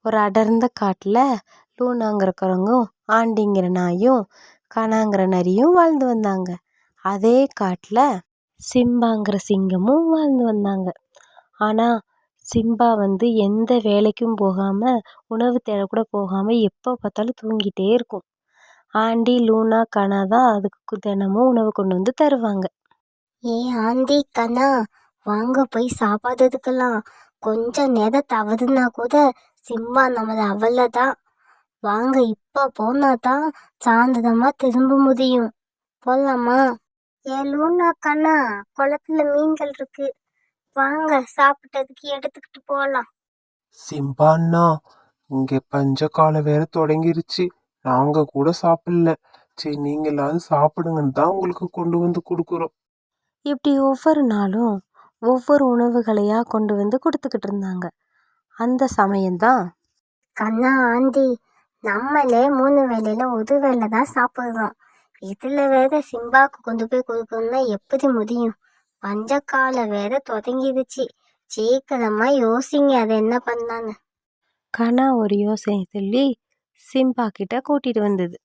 ஒரு அடர்ந்த காட்டில் லூனாங்கிற குரங்கும் ஆண்டிங்கிற நாயும் கனாங்கிற நரியும் வாழ்ந்து வந்தாங்க. அதே காட்டில் சிம்பாங்கிற சிங்கமும் வாழ்ந்து வந்தாங்க. ஆனால் சிம்பா எந்த வேலைக்கும் போகாமல் உணவு தேடக்கூட போகாமல் எப்போ பார்த்தாலும் தூங்கிட்டே இருக்கும். ஆண்டி லூனா கனா தான் அதுக்கு தினமும் உணவு கொண்டு வந்து தருவாங்க. ஆண்டி கனா, வாங்க போய் சாப்பாடுக்கலாம். கொஞ்சம் நேரம் தவறுனா கூட சிம்பா நம்மளை அவ்வளோதான். வாங்க இப்ப போனாதான் சாயந்தரமா திரும்ப முடியும். போலாமா? லூனா கண்ணா, குளத்துல மீன்கள் இருக்கு, வாங்க சாப்பிட்டதுக்கு எடுத்துக்கிட்டு போலாம். சிம்பாண்ணா, இங்க பஞ்ச காலம் வேற தொடங்கிருச்சு. நாங்க கூட சாப்பிடல. சரி, நீங்களாவது சாப்பிடுங்கன்னு தான் உங்களுக்கு கொண்டு வந்து கொடுக்குறோம். இப்படி ஒவ்வொரு நாளும் ஒவ்வொரு உணவுகளையா கொண்டு வந்து கொடுத்துக்கிட்டு இருந்தாங்க. அந்த சமயம்தான் கண்ணா, ஆண்டி, நம்மளே 3 வேளையில ஒரு வேளை தான் சாப்பிடுறோம். இதுல வேற சிம்பாக்கு கொண்டு போய் கொடுக்கணும்னா எப்படி முடியும்? பஞ்சக்கால வேற தொடங்கிடுச்சு. சீக்கிரமா யோசிங்க, அதை என்ன பண்ணலான்னு. கனா ஒரு யோசனை சொல்லி சிம்பா கிட்ட கூட்டிட்டு வந்தது.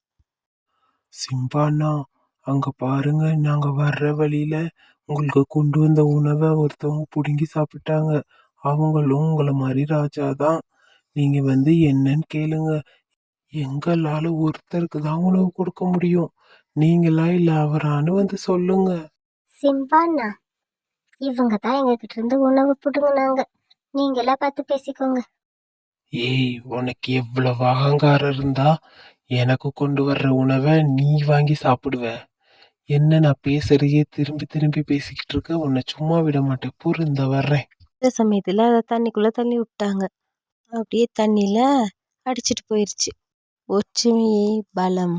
சிம்பாண்ணா, அங்க பாருங்க, நாங்க வர்ற வழியில உங்களுக்கு கொண்டு வந்த உணவை ஒருத்தவங்க புடுங்கி சாப்பிட்டாங்க. அவங்களும் உங்களை மாதிரி ராஜா தான். நீங்க என்னன்னு கேளுங்க. எங்களால ஒருத்தருக்கு தான் உணவு கொடுக்க முடியும். நீங்களா இல்ல அவரான்னு சொல்லுங்க. சிம்பாண்ணா, இவங்க தான் எங்ககிட்ட இருந்து உணவு புடுங்கினாங்க. நீங்களா பார்த்து பேசிக்கோங்க. ஏய், உனக்கு எவ்வளவு அகங்காரம் இருந்தா எனக்கு கொண்டு வர்ற உணவை நீ வாங்கி சாப்பிடுவ? என்ன நான் பேசுறதையே திரும்பி திரும்பி பேசிக்கிட்டு இருக்க? உன்னை சும்மா விட மாட்டேன். பொறுந்த வர்றேன். இந்த சமயத்துல அதை தண்ணிக்குள்ள தள்ளி விட்டாங்க. அப்படியே தண்ணியில அடிச்சிட்டு போயிருச்சு. ஒற்றுமையே பலம்.